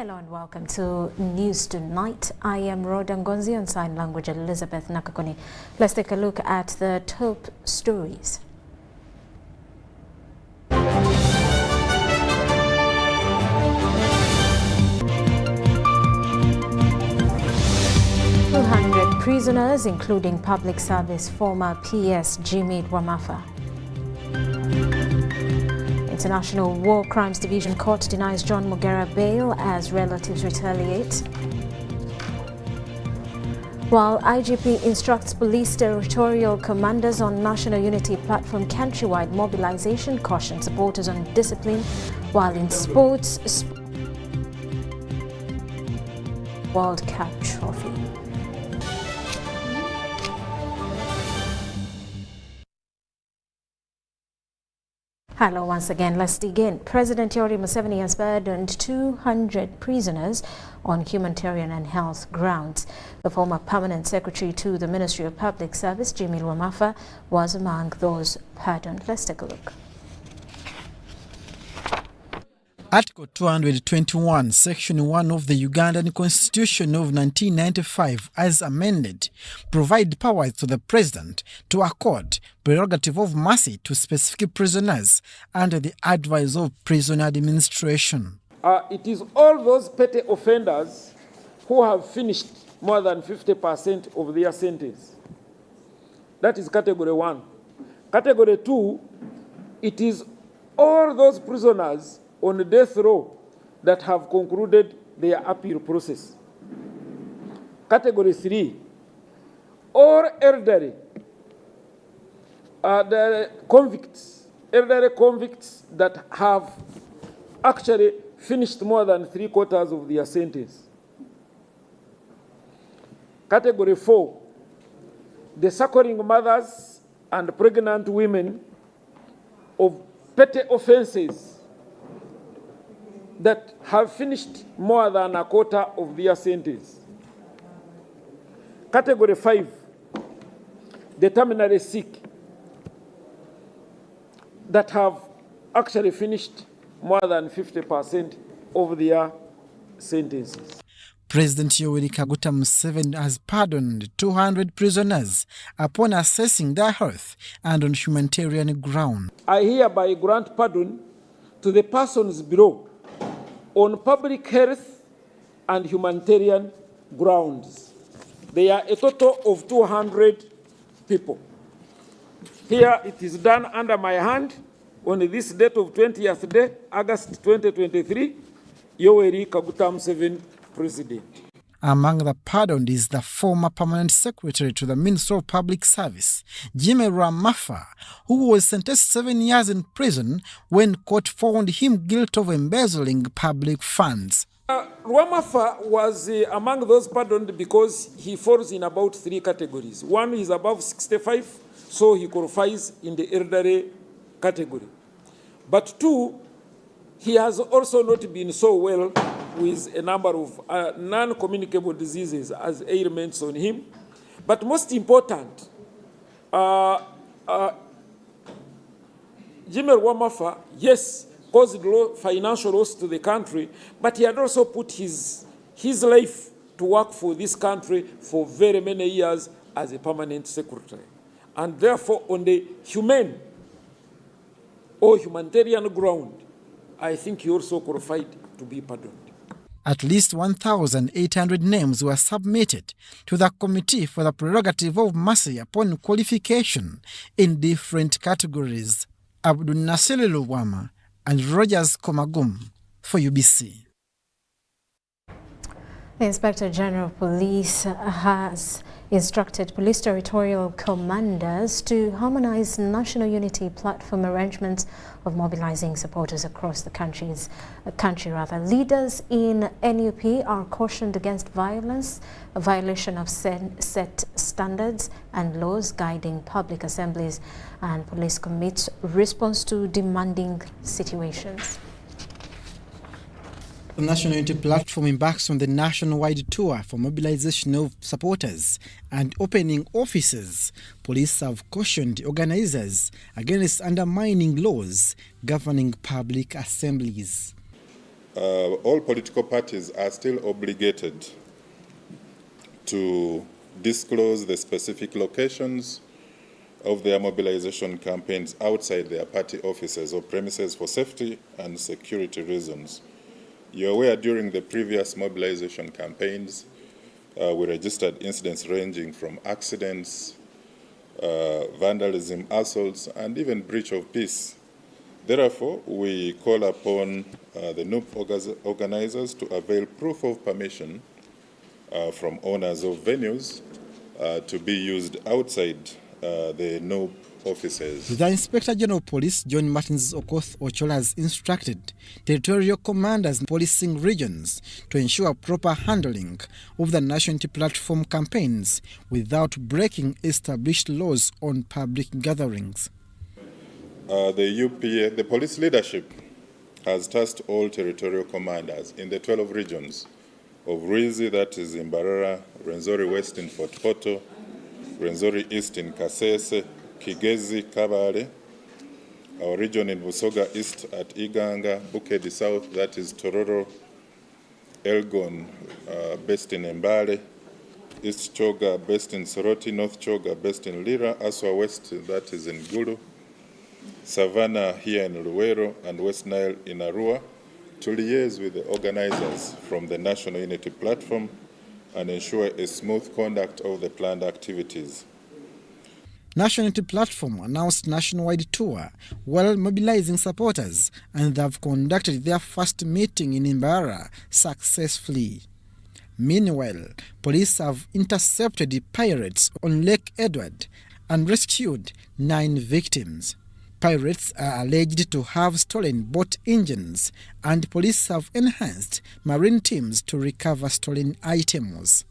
Hello and welcome to News Tonight. I am Rhoda Ngonzi, on sign language Elizabeth Nakakoni. Let's take a look at the top stories. Prisoners, including public service former PS Jimmy Wamafa. International War Crimes Division Court denies John Mugera bail as relatives retaliate. While IGP instructs police territorial commanders on National Unity Platform countrywide mobilization, caution supporters on discipline, while in sports, World Cup trophy. Hello once again, let's dig in. President Yoweri Museveni has pardoned 200 prisoners on humanitarian and health grounds. The former permanent secretary to the Ministry of Public Service, Jimmy Wamafa, was among those pardoned. Let's take a look. Article 221, Section 1 of the Ugandan Constitution of 1995, as amended, provide powers to the President to accord prerogative of mercy to specific prisoners under the advice of prison administration. It is all those petty offenders who have finished more than 50% of their sentence. That is category 1. Category 2, it is all those prisoners on death row that have concluded their appeal process. Category 3, all elderly elderly convicts that have actually finished more than 3/4 of their sentence. Category 4, the suckling mothers and pregnant women of petty offenses that have finished more than 1/4 of their sentence. Category 5, the terminally sick that have actually finished more than 50% of their sentences. President Yoweri Museveni has pardoned 200 prisoners upon assessing their health and on humanitarian ground. I hereby grant pardon to the persons below on public health and humanitarian grounds. There are a total of 200 people. Here it is done under my hand on this date of 20th day, August 2023, Yoweri Museveni, President. Among the pardoned is the former permanent secretary to the Ministry of Public Service, Jimmy Wamafa, who was sentenced 7 years in prison when court found him guilty of embezzling public funds. Wamafa was among those pardoned because he falls in about 3 categories. 1 is above 65, so he qualifies in the elderly category. But 2, he has also not been so well with a number of non-communicable diseases as ailments on him. But most important, Jimmy Wamafa, yes, caused financial loss to the country, but he had also put his life to work for this country for very many years as a permanent secretary. And therefore, on the humane or humanitarian ground, I think he also qualified to be pardoned. At least 1,800 names were submitted to the Committee for the Prerogative of Mercy upon qualification in different categories. Abdul Nasir Luwama and Rogers Komagum for UBC. The Inspector General of Police has instructed police territorial commanders to harmonize National Unity Platform arrangements of mobilizing supporters across the country. Leaders in NUP are cautioned against violence, a violation of set standards and laws guiding public assemblies, and police commits response to demanding situations. The National Unity Platform embarks on the nationwide tour for mobilization of supporters and opening offices. Police have cautioned organizers against undermining laws governing public assemblies. all political parties are still obligated to disclose the specific locations of their mobilization campaigns outside their party offices or premises for safety and security reasons. You're aware during the previous mobilization campaigns, we registered incidents ranging from accidents, vandalism, assaults, and even breach of peace. Therefore, we call upon the NUP organizers to avail proof of permission from owners of venues to be used outside the NUP offices. The Inspector General of Police, John Martins Okoth Ochola, has instructed territorial commanders in policing regions to ensure proper handling of the National Unity Platform campaigns without breaking established laws on public gatherings. The UPA, the police leadership, has tasked all territorial commanders in the 12 regions of Ruizi, that is in Mbarara, Rwenzori West in Fort Portal, Rwenzori East in Kasese, Kigezi, Kabale, our region in Busoga East at Iganga, Bukedi South, that is Tororo, Elgon, based in Mbale, East Choga, based in Soroti, North Choga, based in Lira, Aswa West, that is in Gulu, Savannah here in Luwero, and West Nile in Arua, to liaise with the organizers from the National Unity Platform and ensure a smooth conduct of the planned activities. National Unity Platform announced nationwide tour while mobilizing supporters, and they have conducted their first meeting in Mbarara successfully. Meanwhile, police have intercepted pirates on Lake Edward and rescued 9 victims. Pirates are alleged to have stolen boat engines, and police have enhanced marine teams to recover stolen items.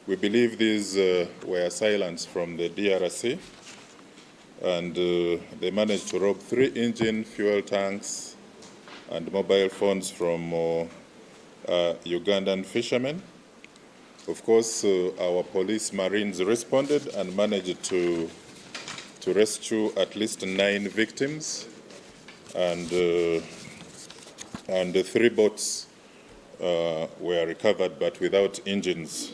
We believe these were assailants from the DRC, and they managed to rob 3 engine fuel tanks and mobile phones from Ugandan fishermen. Of course, our police marines responded and managed to rescue at least 9 victims, and 3 boats were recovered but without engines.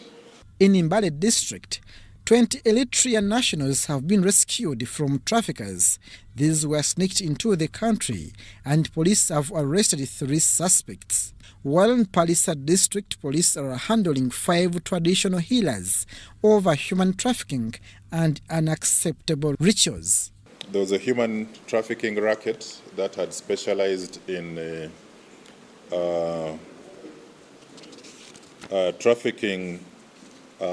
In Mbale district, 20 Eritrean nationals have been rescued from traffickers. These were sneaked into the country, and police have arrested 3 suspects. While in Palisa district, police are handling 5 traditional healers over human trafficking and unacceptable rituals. There was a human trafficking racket that had specialized in trafficking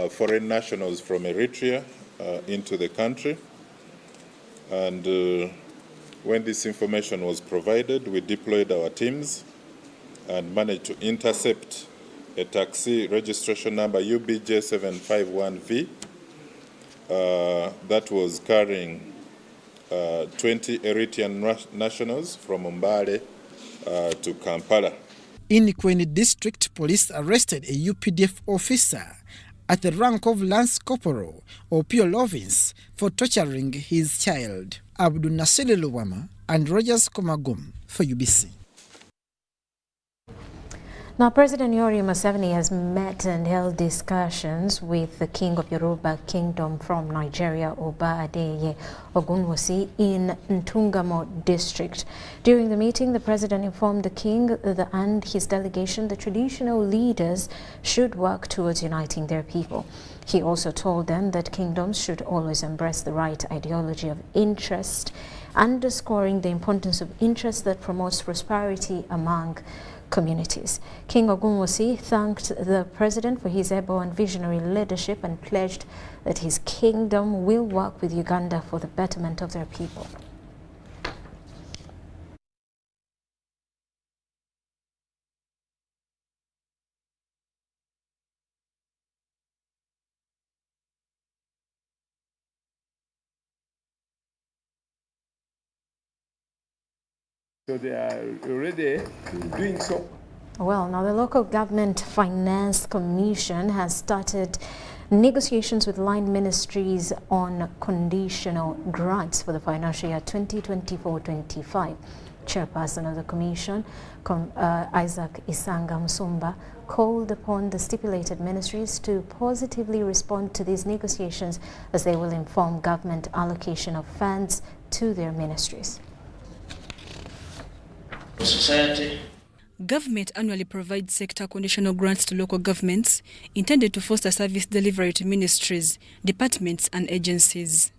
foreign nationals from Eritrea into the country. And when this information was provided, we deployed our teams and managed to intercept a taxi registration number UBJ751V that was carrying 20 Eritrean nationals from Mbale to Kampala. In Kweni district, police arrested a UPDF officer at the rank of Lance Corporal Opio Lovins for torturing his child. Abdul Nasir Luwama and Rogers Komagum for UBC. Now, President Yoweri Museveni has met and held discussions with the King of Yoruba Kingdom from Nigeria, Oba Adeye Ogunwusi, in Ntungamo district. During the meeting, the President informed the King and his delegation that traditional leaders should work towards uniting their people. He also told them that kingdoms should always embrace the right ideology of interest, underscoring the importance of interest that promotes prosperity among communities. King Ogunwusi thanked the President for his able and visionary leadership and pledged that his kingdom will work with Uganda for the betterment of their people. So they are already doing so. Well, now the Local Government Finance Commission has started negotiations with line ministries on conditional grants for the financial year 2024-25. chairperson of the commission, Isaac Isanga Musumba, called upon the stipulated ministries to positively respond to these negotiations as they will inform government allocation of funds to their ministries. Society. Government annually provides sector conditional grants to local governments intended to foster service delivery to ministries, departments and agencies.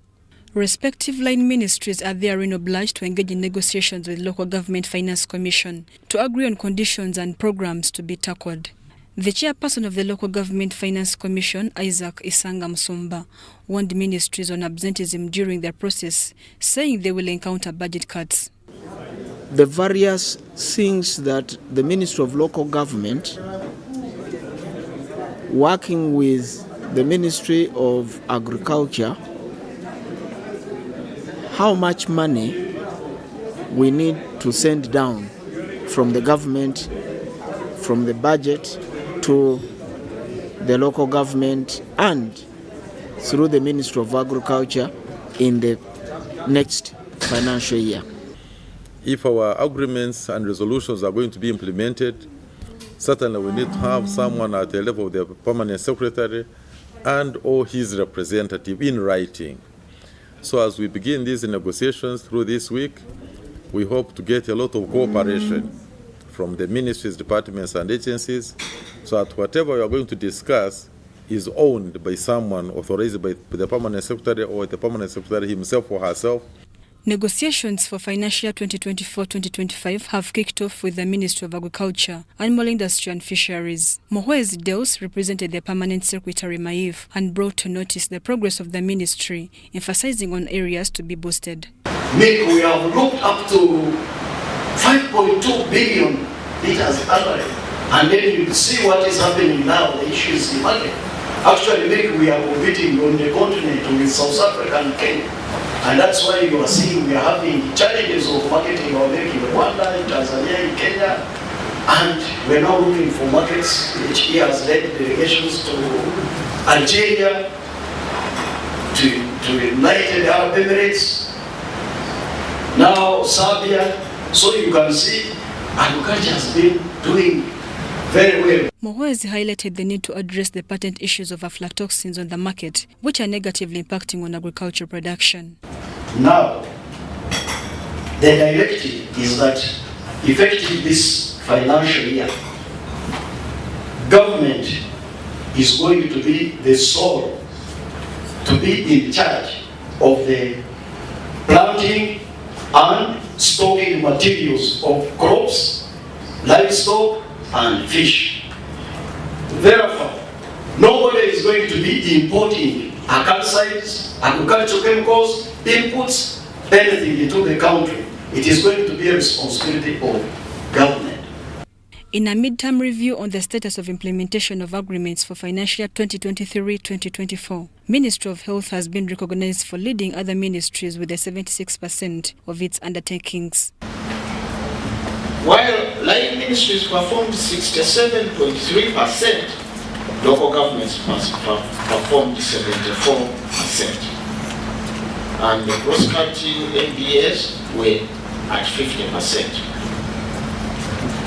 Respective line ministries are therein obliged to engage in negotiations with local government finance commission to agree on conditions and programs to be tackled. The chairperson of the local government finance commission, Isaac Isanga Musumba, warned ministries on absenteeism during their process, saying they will encounter budget cuts. The various things that the Ministry of Local Government, working with the Ministry of Agriculture, how much money we need to send down from the government, from the budget to the local government and through the Ministry of Agriculture in the next financial year. If our agreements and resolutions are going to be implemented, certainly we need to have someone at the level of the permanent secretary and or his representative in writing. So as we begin these negotiations through this week, we hope to get a lot of cooperation from the ministries, departments and agencies so that whatever we are going to discuss is owned by someone authorized by the permanent secretary or the permanent secretary himself or herself. Negotiations for financial year 2024-2025 have kicked off with the Ministry of Agriculture, Animal Industry and Fisheries. Mohuez Deus represented the Permanent Secretary Maif and brought to notice the progress of the ministry, emphasizing on areas to be boosted. Milk, we have looked up to 5.2 billion liters annually, and then you see what is happening now, the issue is the market. Actually, milk, we are competing on the continent with South Africa and Kenya. And that's why you are seeing we are having challenges of marketing our milk in Rwanda, in Tanzania, in Kenya, and we're now looking for markets. Each year has led delegations to Algeria, to United Arab Emirates, now Serbia. So you can see agriculture has been doing very well. Mohuez highlighted the need to address the patent issues of aflatoxins on the market, which are negatively impacting on agricultural production. Now, the directive is that effective this financial year, government is going to be the sole to be in charge of the planting and stocking materials of crops, livestock and fish. Therefore, nobody is going to be importing herbicides, agricultural chemicals, inputs, anything into the country. It is going to be a responsibility of government. In a midterm review on the status of implementation of agreements for financial year 2023-2024, Ministry of Health has been recognized for leading other ministries with a 76% of its undertakings. While line ministries performed 67.3%, local governments performed 74%. And the cross-cutting MBS were at 50%.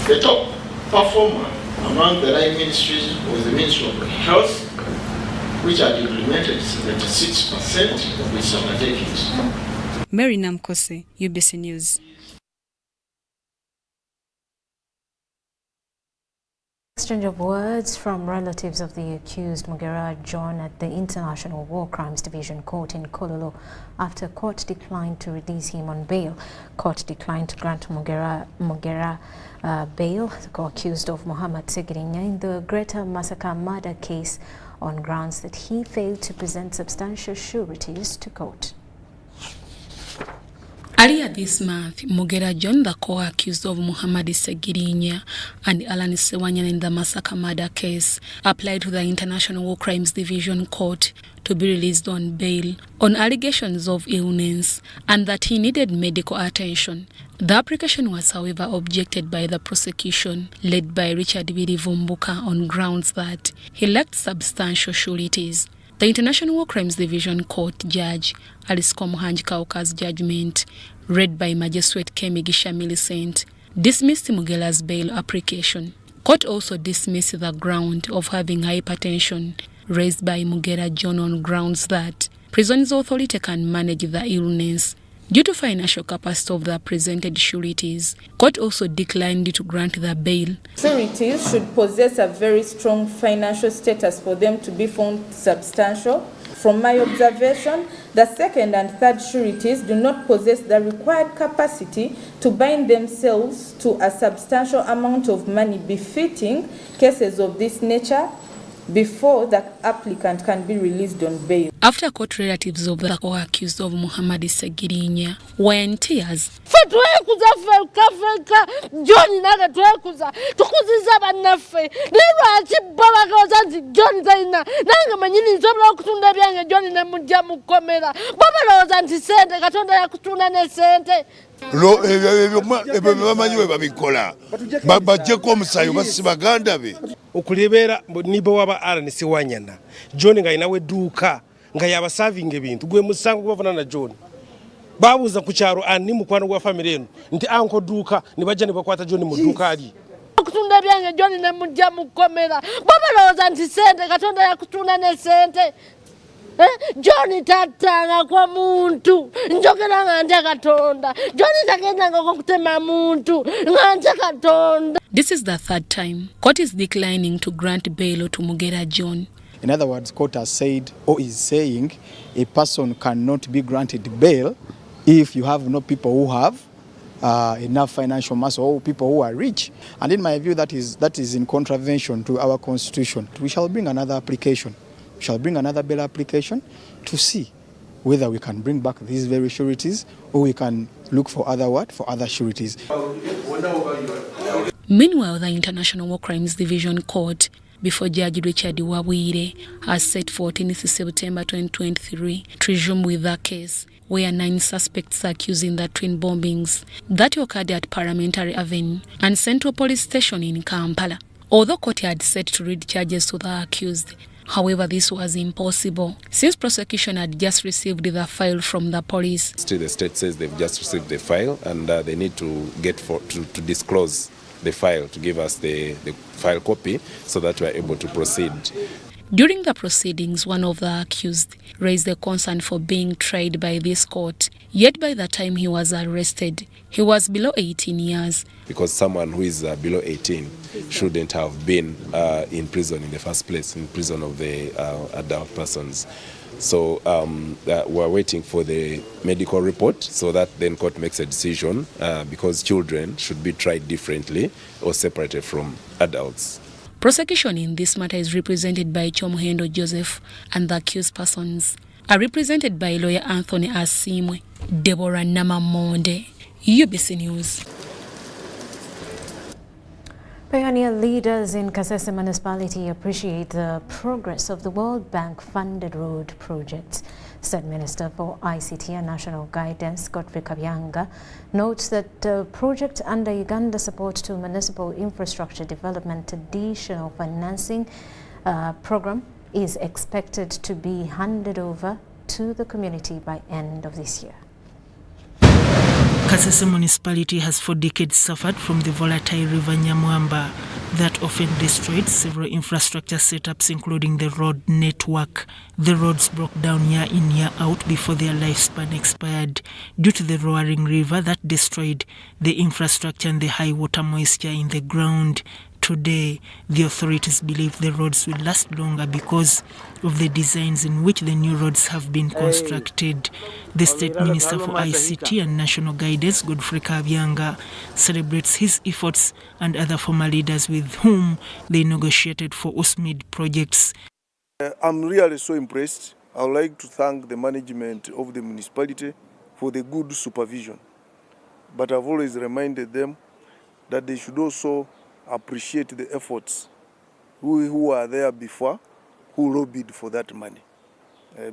The top performer among the line ministries was the Ministry of Health, which had implemented 76% of its undertakings. Mary Namkose, UBC News. Exchange of words from relatives of the accused Mugera John at the International War Crimes Division Court in Kololo after court declined to release him on bail. Court declined to grant Mugera bail, the co-accused of Muhammad Segirinya in the Greater Massacre murder case on grounds that he failed to present substantial sureties to court. Earlier this month, Mugera John, the co-accused of Muhammad Segirinya and Alan Sewanya in the massacre murder case, applied to the International War Crimes Division Court to be released on bail on allegations of illness and that he needed medical attention. The application was, however, objected by the prosecution, led by Richard Vumbuka, on grounds that he lacked substantial sureties. The International War Crimes Division Court Judge Alice Komuhanji Kauka's judgment, read by Magistrate Kemigisha Millicent, dismissed Mugera's bail application. Court also dismissed the ground of having hypertension raised by Mugera John on grounds that Prisons Authority can manage the illness due to financial capacity of the presented sureties. Court also declined to grant the bail. Sureties should possess a very strong financial status for them to be found substantial. From my observation, the second and third sureties do not possess the required capacity to bind themselves to a substantial amount of money befitting cases of this nature before the applicant can be released on bail. After court, relatives of the co-accused of Muhammad Segirinya were in tears. Okulebera nibo waba RNC wanyana John nga inawe duka nga yaba serving ebintu gwe musango bavana na John babuza ku cyaro ani mukwano gwa family eno nti anko duka nibaje ne bakwata John mu duka ali okutunda byange John ne mujja mukomera baba loza nti sente katonda yakutunda ne sente John tatanga kwa muntu njogera ngante katonda John tagenda ngokutema muntu ngante katonda. This is the third time court is declining to grant bail to Mugera John. In other words, court has said or is saying a person cannot be granted bail if you have no people who have enough financial muscle or people who are rich. And in my view, that is in contravention to our constitution. We shall bring another application. We shall bring another bail application to see whether we can bring back these very sureties or we can look for other sureties. Meanwhile, the International War Crimes Division Court, before Judge Richard Wawire, has set 14th September 2023 to resume with the case, where 9 suspects accusing the twin bombings that occurred at Parliamentary Avenue and Central Police Station in Kampala. Although court had set to read charges to the accused, however, this was impossible since prosecution had just received the file from the police. Still, the state says they've just received the file and they need to to disclose the file, to give us the file copy so that we are able to proceed. During the proceedings, one of the accused raised a concern for being tried by this court. Yet by the time he was arrested, he was below 18 years. Because someone who is below 18 shouldn't have been in prison in the first place, in prison of the adult persons. So we're waiting for the medical report so that then court makes a decision because children should be tried differently or separated from adults. Prosecution in this matter is represented by Chomuhendo Joseph and the accused persons are represented by lawyer Anthony Asimwe, Deborah Namamonde, UBC News. Pioneer leaders in Kasese municipality appreciate the progress of the World Bank-funded road projects. State Minister for ICT and National Guidance, Godfrey Kabyanga, notes that the project under Uganda Support to Municipal Infrastructure Development Additional Financing Program is expected to be handed over to the community by end of this year. Kasese municipality has for decades suffered from the volatile river Nyamwamba that often destroyed several infrastructure setups, including the road network. The roads broke down year in, year out before their lifespan expired due to the roaring river that destroyed the infrastructure and the high water moisture in the ground. Today, the authorities believe the roads will last longer because of the designs in which the new roads have been constructed. The State Minister for ICT and National Guidance, Godfrey Kabyanga, celebrates his efforts and other former leaders with whom they negotiated for USMID projects. I'm really so impressed. I would like to thank the management of the municipality for the good supervision. But I've always reminded them that they should also appreciate the efforts who are there before, who lobbied for that money.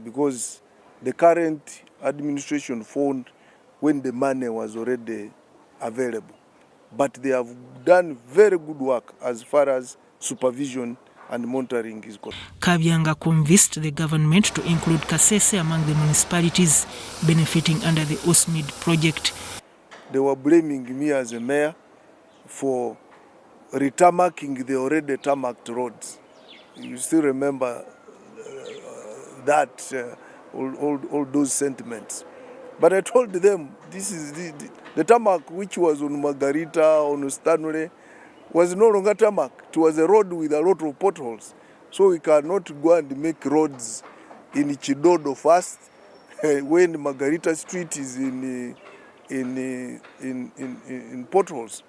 Because the current administration found when the money was already available. But they have done very good work as far as supervision and monitoring is good. Kabyanga convinced the government to include Kasese among the municipalities benefiting under the OSMID project. They were blaming me as a mayor for retarmacking the already tarmacked roads. You still remember all those sentiments. But I told them, this is the tarmac which was on Margarita, on Stanley, was no longer tarmac. It was a road with a lot of potholes. So we cannot go and make roads in Chidodo first when Margarita Street is in potholes.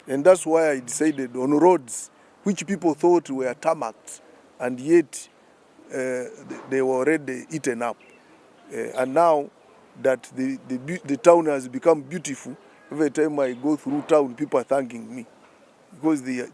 And that's why I decided on roads which people thought were tarmacked, and yet they were already eaten up. And now that the town has become beautiful, every time I go through town, people are thanking me, because they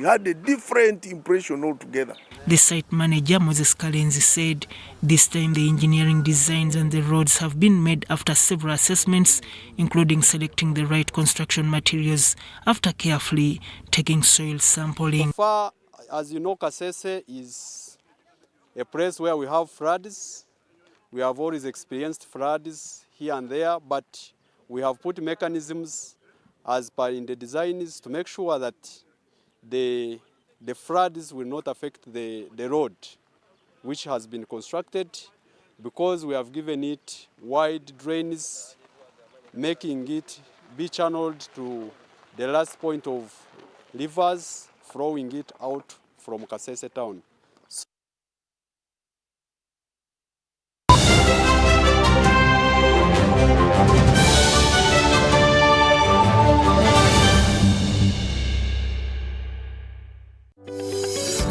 had a different impression altogether. The site manager, Moses Kalenzi, said this time the engineering designs and the roads have been made after several assessments, including selecting the right construction materials after carefully taking soil sampling. So far, as you know, Kasese is a place where we have floods. We have always experienced floods here and there, but we have put mechanisms as per in the designs to make sure that the floods will not affect the road which has been constructed, because we have given it wide drains, making it be channeled to the last point of rivers, flowing it out from Kasese town.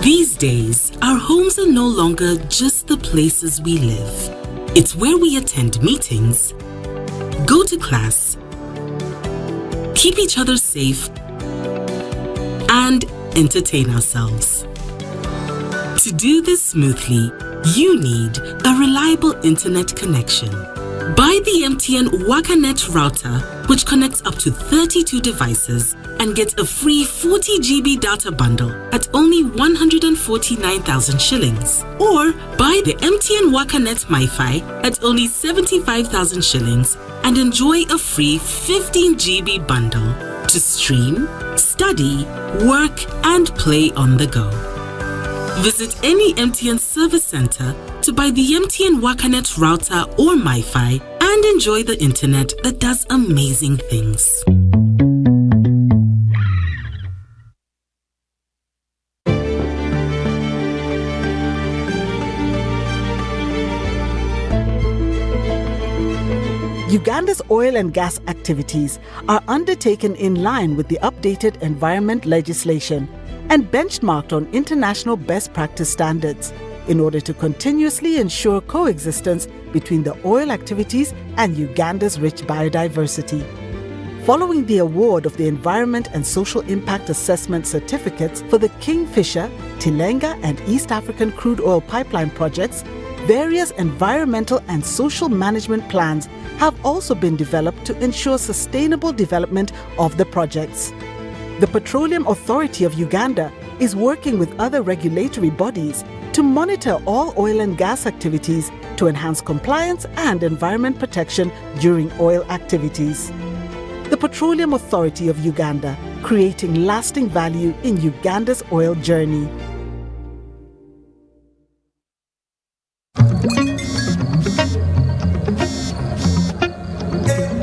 These days, our homes are no longer just the places we live. It's where we attend meetings, go to class, keep each other safe, and entertain ourselves. To do this smoothly, you need a reliable internet connection. Buy the MTN WakaNet router, which connects up to 32 devices and gets a free 40 GB data bundle at only 149,000 shillings. Or buy the MTN WakaNet MiFi at only 75,000 shillings and enjoy a free 15 GB bundle to stream, study, work, and play on the go. Visit any MTN service center to buy the MTN WakaNet router or MiFi and enjoy the internet that does amazing things. Uganda's oil and gas activities are undertaken in line with the updated environment legislation and benchmarked on international best practice standards in order to continuously ensure coexistence between the oil activities and Uganda's rich biodiversity. Following the award of the Environment and Social Impact Assessment certificates for the Kingfisher, Tilenga, and East African crude oil pipeline projects, various environmental and social management plans have also been developed to ensure sustainable development of the projects. The Petroleum Authority of Uganda is working with other regulatory bodies to monitor all oil and gas activities to enhance compliance and environment protection during oil activities. The Petroleum Authority of Uganda, creating lasting value in Uganda's oil journey.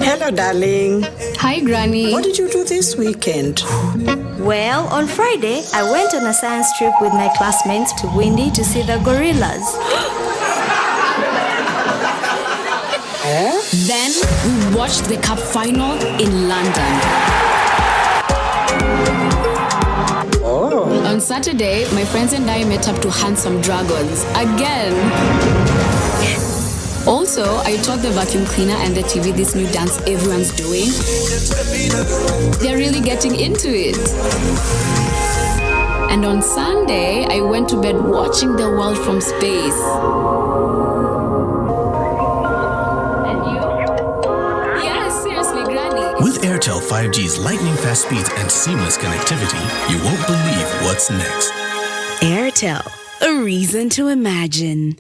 Hello, darling. Hi, Granny. What did you do this weekend? Well, on Friday, I went on a science trip with my classmates to Windy to see the gorillas. Then we watched the Cup final in London. Oh. On Saturday, my friends and I met up to hunt some dragons again. Also, I taught the vacuum cleaner and the TV this new dance everyone's doing. They're really getting into it. And on Sunday, I went to bed watching the world from space. And you? Yes, seriously, Granny. With Airtel 5G's lightning fast speeds and seamless connectivity, you won't believe what's next. Airtel, a reason to imagine.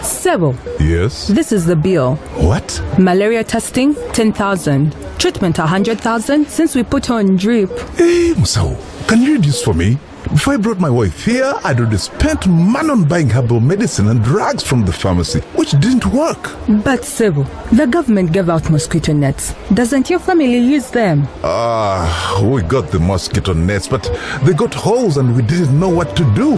Sebo. Yes? This is the bill. What? Malaria testing, 10,000. Treatment, 100,000 since we put on drip. Hey, Musao, can you read this for me? Before I brought my wife here, I'd already spent money on buying herbal medicine and drugs from the pharmacy, which didn't work. But Sebo, the government gave out mosquito nets. Doesn't your family use them? We got the mosquito nets, but they got holes and we didn't know what to do.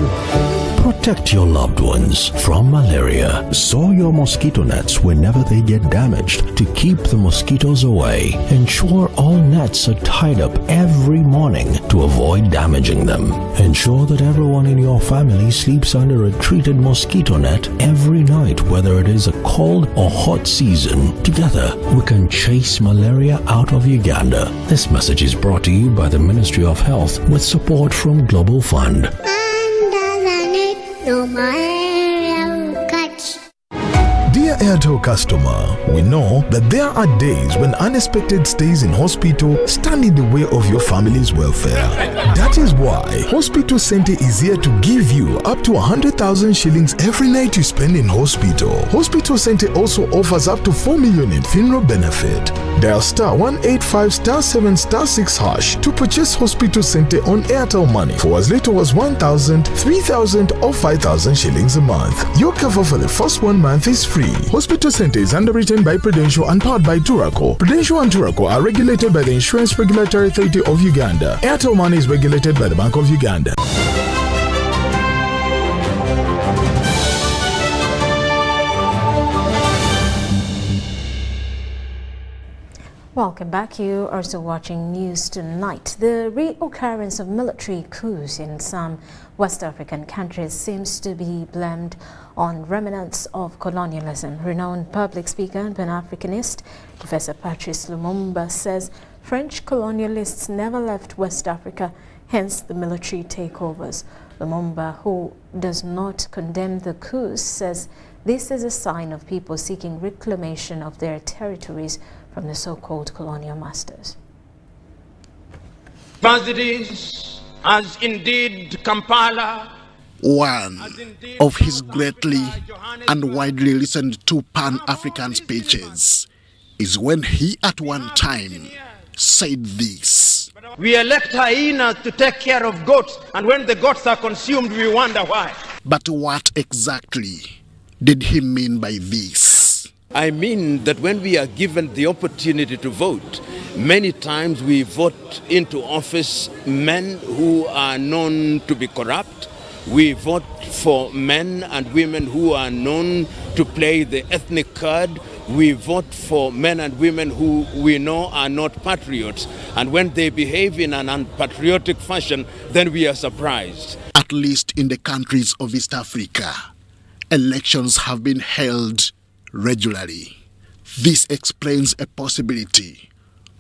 Protect your loved ones from malaria. Sow your mosquito nets whenever they get damaged to keep the mosquitoes away. Ensure all nets are tied up every morning to avoid damaging them. Ensure that everyone in your family sleeps under a treated mosquito net every night, whether it is a cold or hot season. Together, we can chase malaria out of Uganda. This message is brought to you by the Ministry of Health with support from Global Fund. Dear Airtel customer, we know that there are days when unexpected stays in hospital stand in the way of your family's welfare. That is why Hospital Center is here to give you up to 100,000 shillings every night you spend in hospital. Hospital Center also offers up to 4 million in funeral benefit. Dial *185*7*6# to purchase Hospital Center on Airtel Money for as little as 1,000, 3,000 or 5,000 shillings a month. Your cover for the first 1 month is free. Hospital Center is underwritten by Prudential and powered by Turaco. Prudential and Turaco are regulated by the Insurance Regulatory Authority of Uganda. Airtel Money is regulated by the Bank of Uganda. Welcome back. You are also watching News Tonight. The reoccurrence of military coups in some West African countries seems to be blamed on remnants of colonialism. Renowned public speaker and Pan-Africanist Professor Patrice Lumumba says French colonialists never left West Africa, hence the military takeovers. Lumumba, who does not condemn the coups, says this is a sign of people seeking reclamation of their territories from the so-called colonial masters. As indeed Kampala, one of his greatly and widely listened to Pan-African speeches is when he at one time said this: we elect hyenas to take care of goats, and when the goats are consumed, we wonder why. But what exactly did he mean by this? I mean that when we are given the opportunity to vote, many times we vote into office men who are known to be corrupt. We vote for men and women who are known to play the ethnic card. We vote for men and women who we know are not patriots. And when they behave in an unpatriotic fashion, then we are surprised. At least in the countries of East Africa, elections have been held regularly. This explains a possibility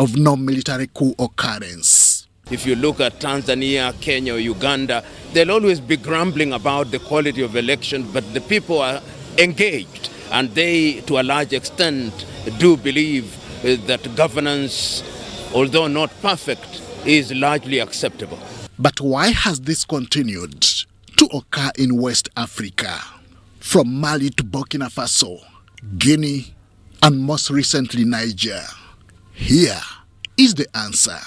of no military coup occurrence. If you look at Tanzania, Kenya, or Uganda, they'll always be grumbling about the quality of elections, but the people are engaged, and they, to a large extent, do believe that governance, although not perfect, is largely acceptable. But why has this continued to occur in West Africa? From Mali to Burkina Faso, Guinea, and most recently Niger. Here is the answer.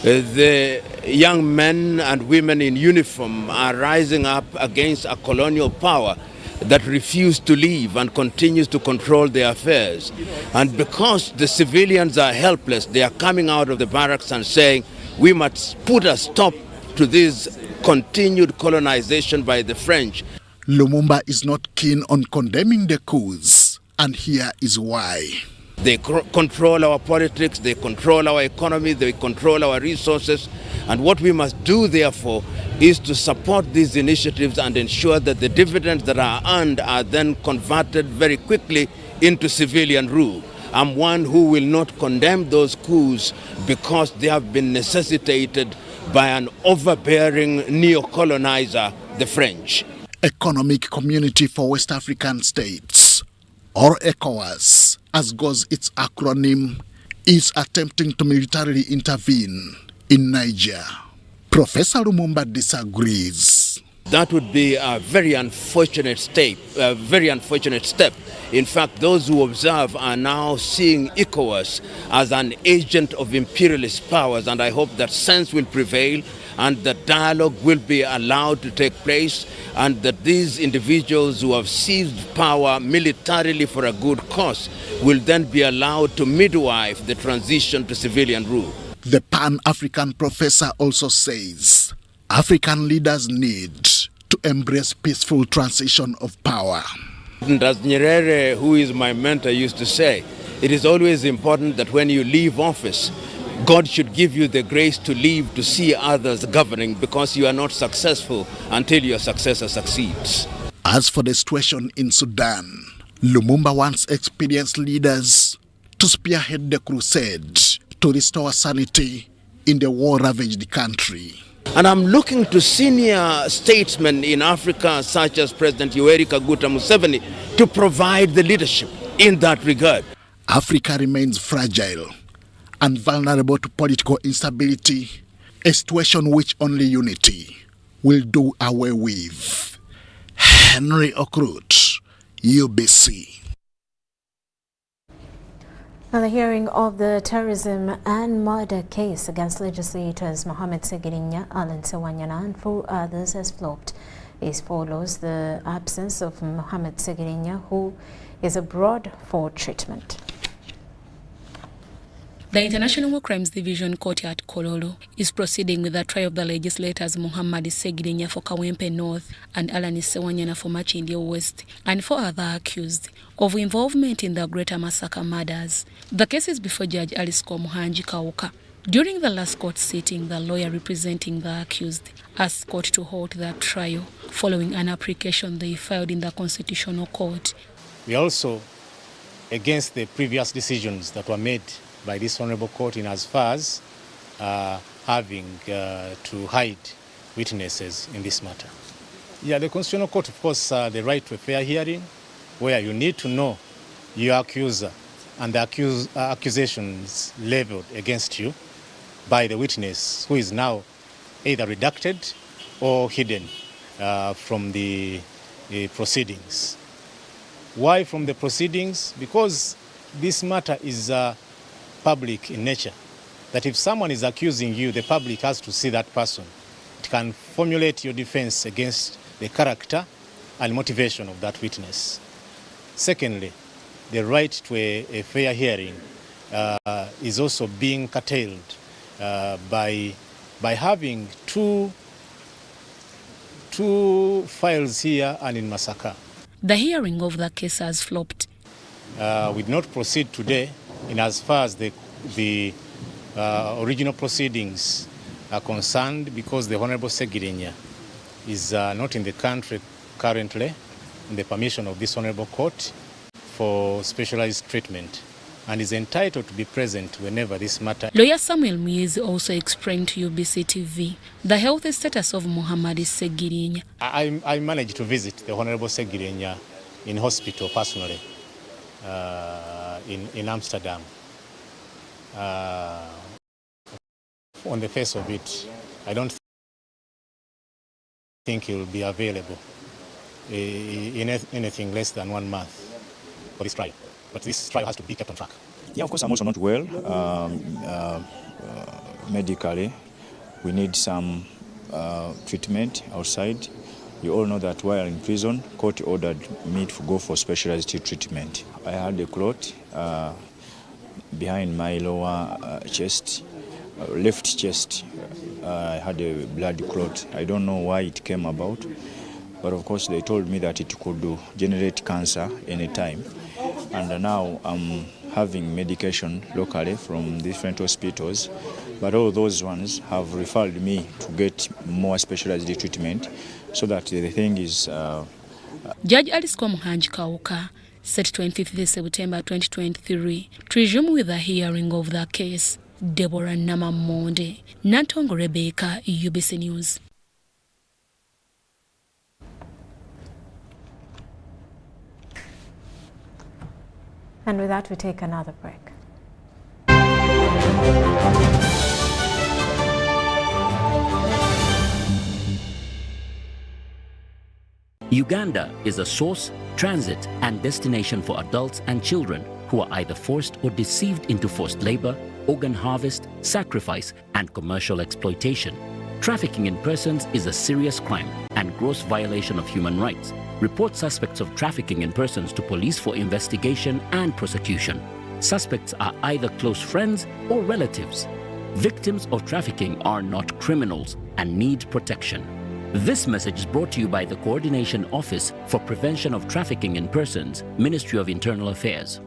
The young men and women in uniform are rising up against a colonial power that refused to leave and continues to control their affairs. And because the civilians are helpless, they are coming out of the barracks and saying, we must put a stop to this continued colonization by the French. Lumumba is not keen on condemning the coups, and here is why. They control our politics, they control our economy, they control our resources. And what we must do, therefore, is to support these initiatives and ensure that the dividends that are earned are then converted very quickly into civilian rule. I'm one who will not condemn those coups because they have been necessitated by an overbearing neo-colonizer, the French. Economic Community for West African States, or ECOWAS, as goes its acronym, is attempting to militarily intervene in Niger. Professor Lumumba disagrees. That would be a very unfortunate step. In fact, those who observe are now seeing ECOWAS as an agent of imperialist powers, and I hope that sense will prevail and that dialogue will be allowed to take place, and that these individuals who have seized power militarily for a good cause will then be allowed to midwife the transition to civilian rule. The Pan-African professor also says African leaders need to embrace peaceful transition of power. As Nyerere, who is my mentor, used to say, it is always important that when you leave office, God should give you the grace to live to see others governing, because you are not successful until your successor succeeds. As for the situation in Sudan, Lumumba wants experienced leaders to spearhead the crusade to restore sanity in the war-ravaged country. And I'm looking to senior statesmen in Africa, such as President Yoweri Museveni, to provide the leadership in that regard. Africa remains fragile and vulnerable to political instability, a situation which only unity will do away with. Henry Okrut, UBC. Now, the hearing of the terrorism and murder case against legislators Mohamed Segirinya, Alan Sewanyana and 4 others has flopped. This follows the absence of Mohamed Segirinya, who is abroad for treatment. The International War Crimes Division Court at Kololo is proceeding with the trial of the legislators Mohamed Segirinya for Kawempe North and Alan Sewanyana for Machindya West, and 4 other accused of involvement in the Greater Massacre murders. The case is before Judge Alisko Muhanji Kauka. During the last court sitting, the lawyer representing the accused asked court to halt the trial following an application they filed in the Constitutional Court. We are also against the previous decisions that were made by this Honorable Court in as far as having to hide witnesses in this matter. Yeah, the Constitutional Court, of course, the right to a fair hearing, where you need to know your accuser and the accusations leveled against you by the witness, who is now either redacted or hidden from the proceedings. Why from the proceedings? Because this matter is public in nature, that if someone is accusing you, the public has to see that person. It can formulate your defense against the character and motivation of that witness. Secondly, the right to a fair hearing is also being curtailed by having two files here and in Masaka. The hearing of the case has flopped. We did not proceed today in as far as the original proceedings are concerned, because the Honorable Segirinya is not in the country currently, in the permission of this Honorable Court, for specialized treatment, and is entitled to be present whenever this matter. Lawyer Samuel Muiz also explained to UBC TV the health status of Mohamed Segirinya. I managed to visit the Honorable Segirinya in hospital personally. In Amsterdam. On the face of it, I don't think he will be available in anything less than 1 month for this trial. But this trial has to be kept on track. Yeah, of course, I'm also not well medically. We need some treatment outside. You all know that while in prison, court ordered me to go for specialized treatment. I had a clot behind my lower chest, left chest. I had a blood clot. I don't know why it came about, but of course they told me that it could generate cancer anytime. And now I'm having medication locally from different hospitals, but all those ones have referred me to get more specialized treatment, so that the thing is... Judge Alisko Muhanji Kauka set 25th September 2023 to resume with the hearing of the case. Deborah Namamonde, Nantongo Rebecca, UBC News. And with that, we take another break. Uganda is a source, transit, and destination for adults and children who are either forced or deceived into forced labor, organ harvest, sacrifice, and commercial exploitation. Trafficking in persons is a serious crime and gross violation of human rights. Report suspects of trafficking in persons to police for investigation and prosecution. Suspects are either close friends or relatives. Victims of trafficking are not criminals and need protection. This message is brought to you by the Coordination Office for Prevention of Trafficking in Persons, Ministry of Internal Affairs.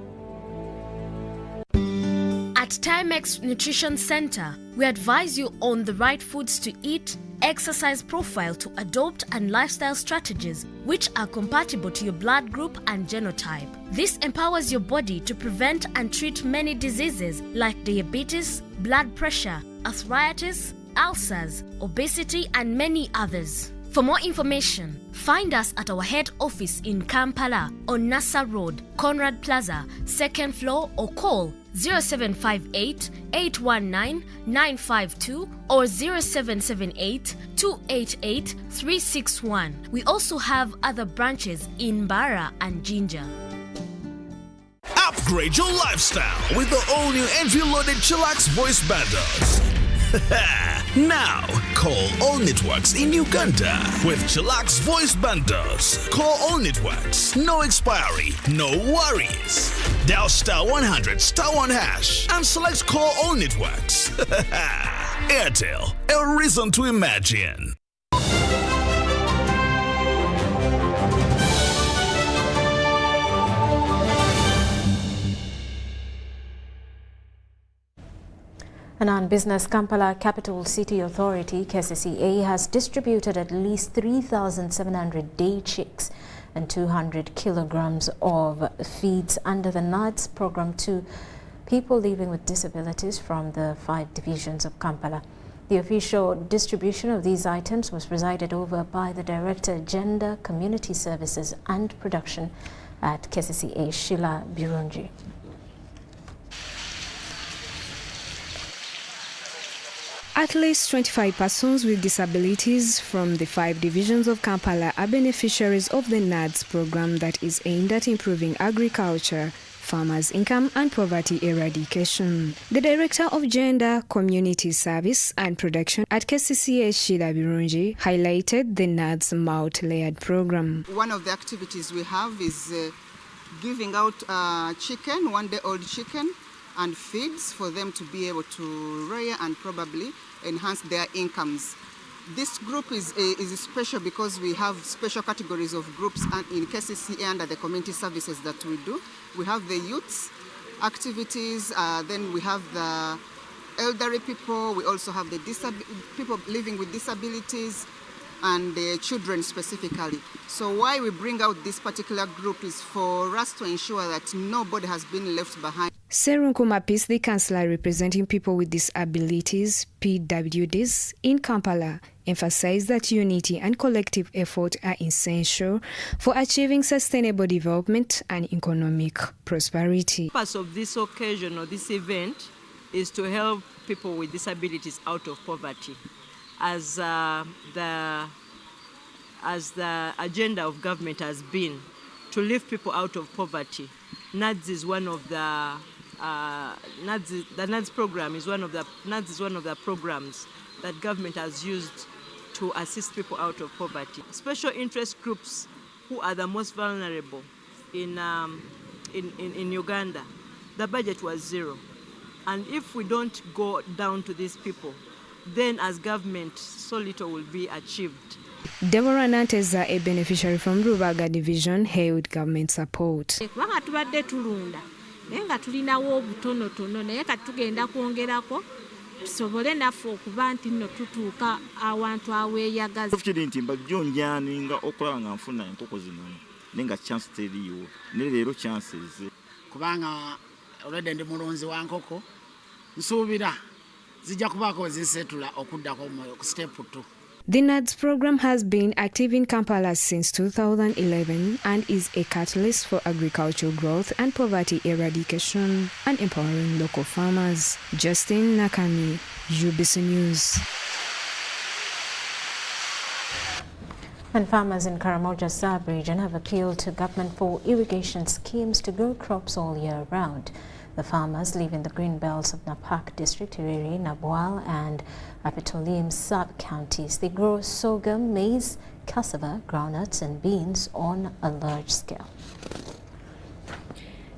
At Timex Nutrition Center, we advise you on the right foods to eat, exercise profile to adopt, and lifestyle strategies which are compatible to your blood group and genotype. This empowers your body to prevent and treat many diseases like diabetes, blood pressure, arthritis, ulcers, obesity, and many others. For more information, find us at our head office in Kampala on Nassa Road, Conrad Plaza, 2nd floor, or call 0758 819 952 or 0778 288 361. We also have other branches in Bara and Jinja. Upgrade your lifestyle with the all-new entry-loaded Chillax voice bundles. Now, call all networks in Uganda with Chillax voice bundles. Call all networks, no expiry, no worries. Dial *100 *1# and select call all networks. Airtel, a reason to imagine. And on business, Kampala Capital City Authority, KCCA, has distributed at least 3,700 day chicks and 200 kilograms of feeds under the NADS program to people living with disabilities from the 5 divisions of Kampala. The official distribution of these items was presided over by the Director, Gender, Community Services and Production at KCCA, Sheila Birungi. At least 25 persons with disabilities from the 5 divisions of Kampala are beneficiaries of the NADS program that is aimed at improving agriculture, farmers' income and poverty eradication. The Director of Gender, Community Service and Production at KCCA, Sheila Birungi, highlighted the NADS multi-layered program. One of the activities we have is giving out chicken, one-day-old chicken, and feeds for them to be able to rear and probably enhance their incomes. This group is special because we have special categories of groups in KCCA under the community services that we do. We have the youths activities, then we have the elderly people, we also have the people living with disabilities, and the children specifically. So why we bring out this particular group is for us to ensure that nobody has been left behind. Serunku Mapis, the councillor representing people with disabilities, PWDs, in Kampala, emphasized that unity and collective effort are essential for achieving sustainable development and economic prosperity. The purpose of this occasion or this event is to help people with disabilities out of poverty. As the agenda of government has been to lift people out of poverty, NADS is one of the NADS program is one of the programs that government has used to assist people out of poverty. Special interest groups who are the most vulnerable in Uganda, the budget was zero, and if we don't go down to these people, then as government, so little will be achieved. Deborah Nanteza, a beneficiary from Rubaga Division, hailed government support. Nenga tulinawo obutonotono naye katugenda kwongerako tusobole naffe okuba nti nno tutuuka awantu aweeyagaza. Tukiri nti mbajjo njani nga okulaba nga nfuna enkoko zino nenga chance teriyo ne leero chances kubanga already ndi mulonzi wa nkoko nsuubira zijja kubaako zinsetula okuddako mu step 2. The NADS program has been active in Kampala since 2011 and is a catalyst for agricultural growth and poverty eradication and empowering local farmers. Justin Nakami, UBC News. And farmers in Karamoja sub-region have appealed to government for irrigation schemes to grow crops all year round. The farmers live in the green belts of Napak district, Iriri, Nabual and Apetolim sub-counties. They grow sorghum, maize, cassava, groundnuts and beans on a large scale.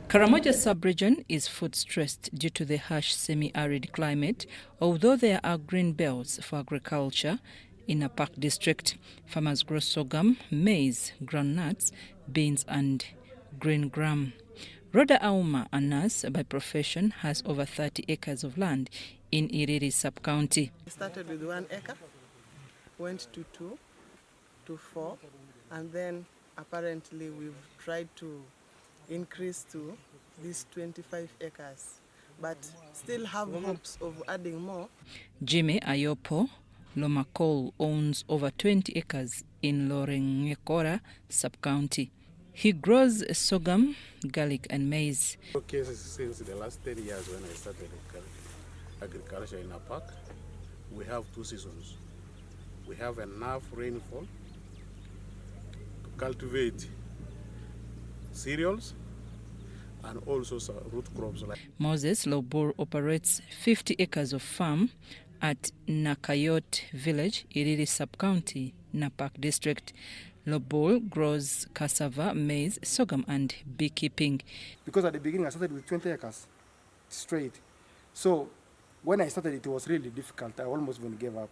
Karamoja sub-region is food-stressed due to the harsh semi-arid climate, although there are green belts for agriculture. In Napak district, farmers grow sorghum, maize, groundnuts, beans and green gram. Rhoda Auma, a nurse by profession, has over 30 acres of land in Iriri sub-county. We started with 1 acre, went to 2, to 4, and then apparently we've tried to increase to these 25 acres, but still have hopes of adding more. Jimmy Ayopo Lomakol owns over 20 acres in Lorengekora sub-county. He grows sorghum, garlic and maize. Since the last 10 years when I started agriculture in Napak, we have 2 seasons. We have enough rainfall to cultivate cereals and also some root crops. Moses Lobor operates 50 acres of farm at Nakayot village, Iriri sub-county, Napak district. Lobor grows cassava, maize, sorghum and beekeeping. Because at the beginning I started with 20 acres straight. So when I started it was really difficult. I almost even gave up.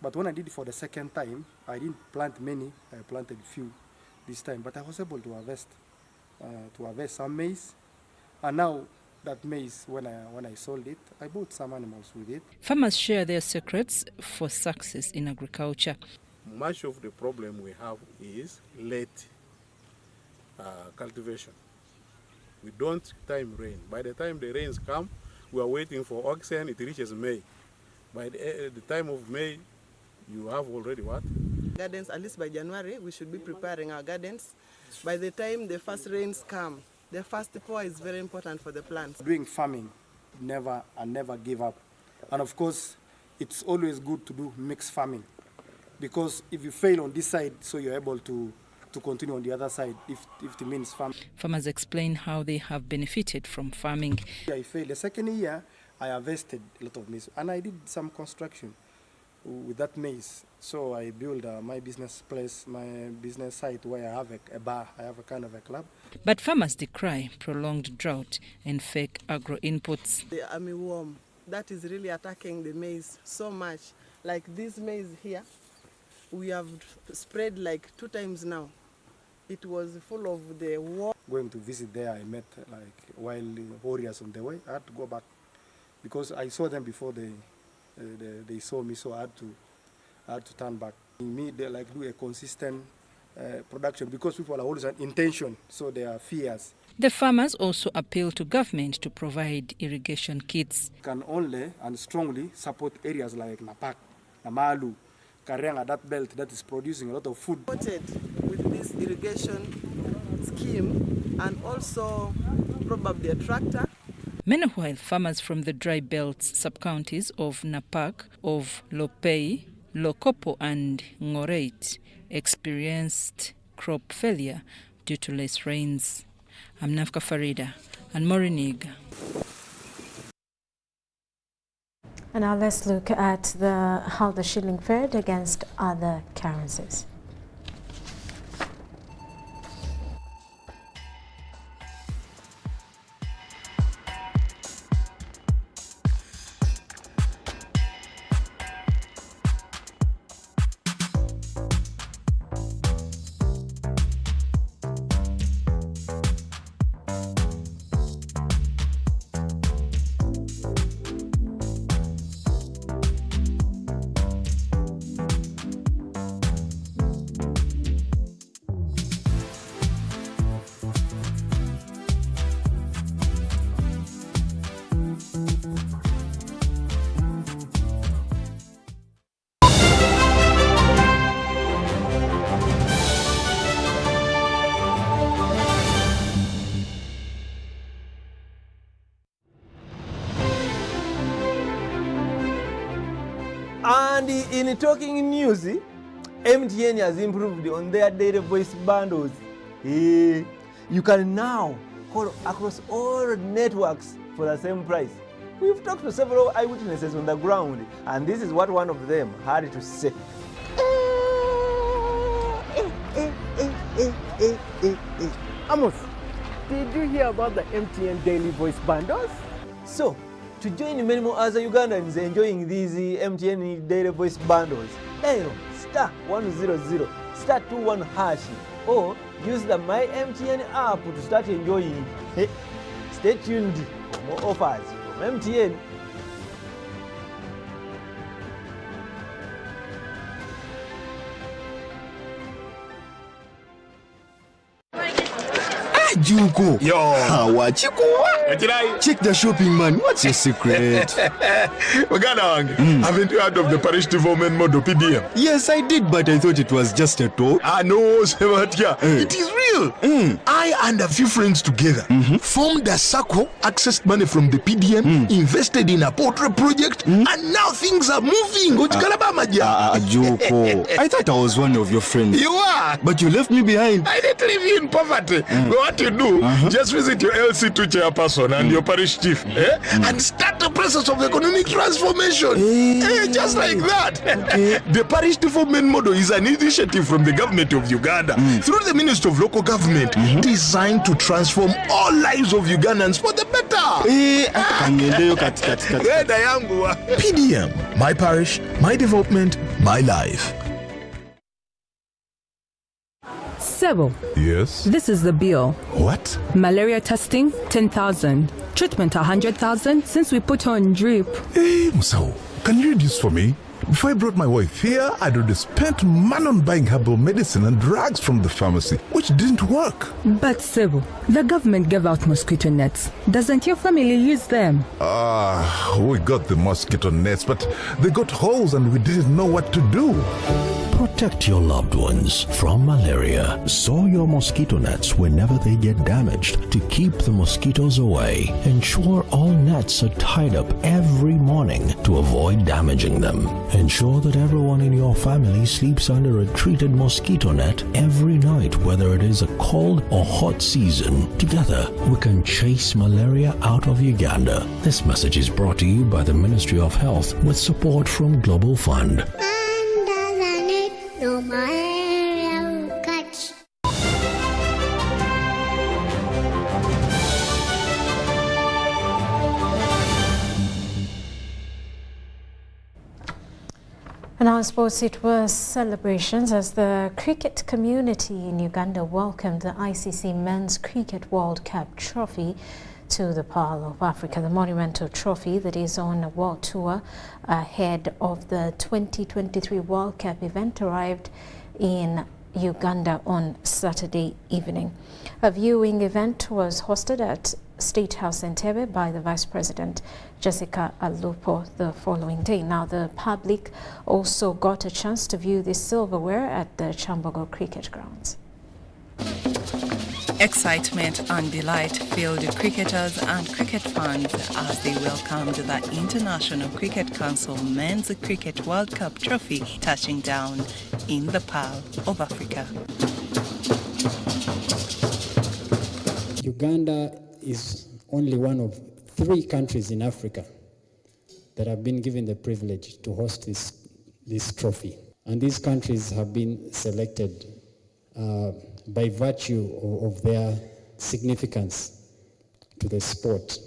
But when I did it for the second time, I didn't plant many. I planted few this time. But I was able to harvest some maize. And now that maize, when I sold it, I bought some animals with it. Farmers share their secrets for success in agriculture. Much of the problem we have is late cultivation. We don't time rain. By the time the rains come, we are waiting for oxen, it reaches May. By the time of May, you have already what? Gardens, at least by January, we should be preparing our gardens. By the time the first rains come, the first pour is very important for the plants. Doing farming, never give up. And of course, it's always good to do mixed farming. Because if you fail on this side, so you're able to continue on the other side, if it means farming. Farmers explain how they have benefited from farming. I failed. The second year, I harvested a lot of maize. And I did some construction with that maize. So I built my business place, my business site where I have a bar, I have a kind of a club. But farmers decry prolonged drought and fake agro inputs. The armyworm, that is really attacking the maize so much. Like this maize here, we have sprayed like 2 times now. It was full of the worm. Going to visit there, I met like wild warriors on the way. I had to go back because I saw them before they saw me, so I had to turn back. Me, they like do a consistent production because people are always an intention, so they are fears. The farmers also appeal to government to provide irrigation kits. Can only and strongly support areas like Napak, Namalu, Karenga, that belt that is producing a lot of food. With this irrigation scheme and also probably a tractor. Meanwhile, farmers from the dry belts sub-counties of Napak, of Lopei, Lokopo and Ngoreit experienced crop failure due to less rains. I'm Nafka Farida and Moriniga. And now let's look at how the shilling fared against other currencies. And in talking news, MTN has improved on their data voice bundles. You can now call across all networks for the same price. We've talked to several eyewitnesses on the ground, and this is what one of them had to say. Amos, did you hear about the MTN daily voice bundles? So, to join many more other Ugandans enjoying these MTN daily voice bundles, dial *100 *21# or use the My MTN app to start enjoying. Stay tuned for more offers from MTN. Juko. Yo. Check the shopping, man. What's your secret? Haven't you heard of the parish development model PDM? Yes, I did, but I thought it was just a talk. No, Sebatia. It is real. I and a few friends together formed a circle, accessed money from the PDM, invested in a poultry project, and now things are moving. Juko. I thought I was one of your friends. You are. But you left me behind. I didn't leave you in poverty. What you do, just visit your LC2 chairperson and your parish chief and start the process of economic transformation. Just like that. The parish development model is an initiative from the government of Uganda through the Ministry of Local Government designed to transform all lives of Ugandans for the better. PDM, my parish, my development, my life. Sebo. Yes? This is the bill. What? Malaria testing, 10,000. Treatment, 100,000 since we put on drip. Hey, Musao, can you read this for me? Before I brought my wife here, I'd already spent money on buying herbal medicine and drugs from the pharmacy, which didn't work. But Sebo, the government gave out mosquito nets. Doesn't your family use them? We got the mosquito nets, but they got holes and we didn't know what to do. Protect your loved ones from malaria. Sew your mosquito nets whenever they get damaged to keep the mosquitoes away. Ensure all nets are tied up every morning to avoid damaging them. Ensure that everyone in your family sleeps under a treated mosquito net every night, whether it is a cold or hot season. Together, we can chase malaria out of Uganda. This message is brought to you by the Ministry of Health with support from Global Fund. No malaria will catch. In our sports, it was celebrations as the cricket community in Uganda welcomed the ICC Men's Cricket World Cup trophy to the Pearl of Africa. The monumental trophy that is on a world tour ahead of the 2023 World Cup event arrived in Uganda on Saturday evening. A viewing event was hosted at State House Entebbe by the Vice President Jessica Alupo the following day. Now, the public also got a chance to view this silverware at the Chambogo Cricket Grounds. Excitement and delight filled cricketers and cricket fans as they welcomed the International Cricket Council Men's Cricket World Cup trophy touching down in the Pearl of Africa. Uganda is only one of 3 countries in Africa that have been given the privilege to host this trophy. And these countries have been selected by virtue of their significance to the sport,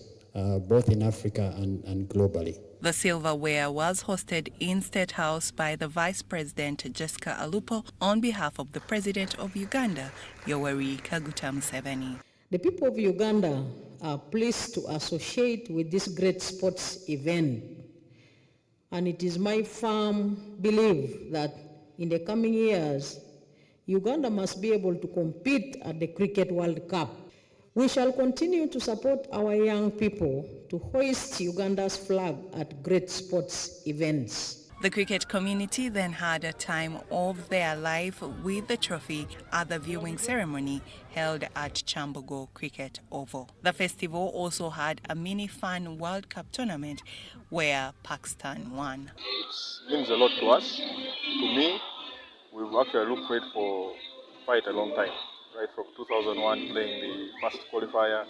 both in Africa and globally. The silverware was hosted in State House by the Vice President Jessica Alupo on behalf of the President of Uganda, Yoweri Museveni. The people of Uganda are pleased to associate with this great sports event, and it is my firm belief that in the coming years, Uganda must be able to compete at the Cricket World Cup. We shall continue to support our young people to hoist Uganda's flag at great sports events. The cricket community then had a time of their life with the trophy at the viewing ceremony held at Chambogo Cricket Oval. The festival also had a mini fan World Cup tournament where Pakistan won. It means a lot to us. To me, we've actually looked for it for quite a long time, right from 2001 playing the first qualifier,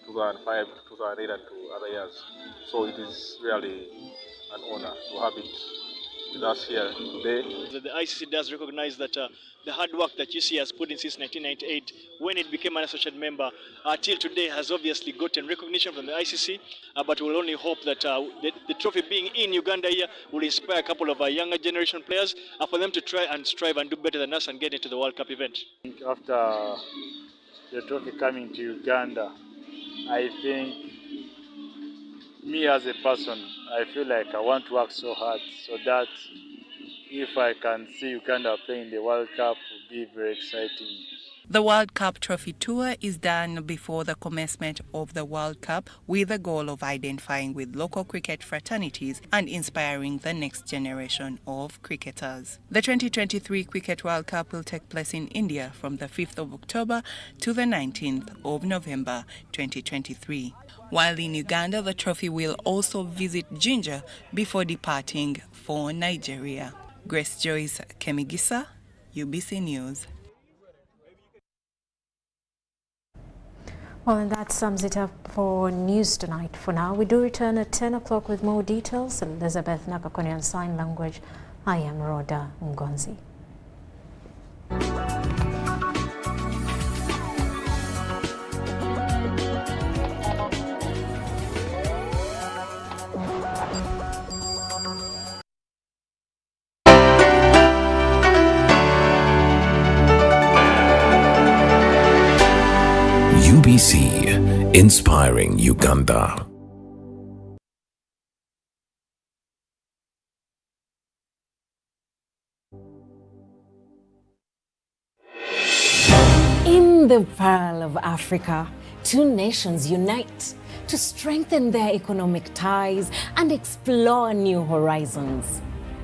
2005, 2008 and to other years. So it is really an honor to have it with us here today. The ICC does recognize that the hard work that UC has put in since 1998, when it became an associate member, till today has obviously gotten recognition from the ICC, but we'll only hope that the trophy being in Uganda here will inspire a couple of younger generation players for them to try and strive and do better than us and get into the World Cup event. After the trophy coming to Uganda, I think me as a person, I feel like I want to work so hard so that if I can see Uganda playing the World Cup, it will be very exciting. The World Cup Trophy Tour is done before the commencement of the World Cup with the goal of identifying with local cricket fraternities and inspiring the next generation of cricketers. The 2023 Cricket World Cup will take place in India from the 5th of October to the 19th of November 2023. While in Uganda, the trophy will also visit Jinja before departing for Nigeria. Grace Joyce Kemigisa, UBC News. Well, and that sums it up for news tonight. For now, we do return at 10 o'clock with more details. Elizabeth Nakakoni on Sign Language. I am Rhoda Ngonzi. UBC, inspiring Uganda. In the Pearl of Africa, two nations unite to strengthen their economic ties and explore new horizons.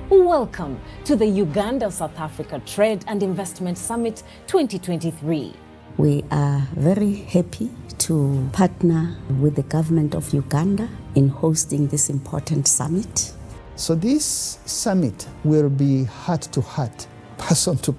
Welcome to the Uganda-South Africa Trade and Investment Summit 2023. We are very happy to partner with the government of Uganda in hosting this important summit. So this summit will be heart-to-heart, person to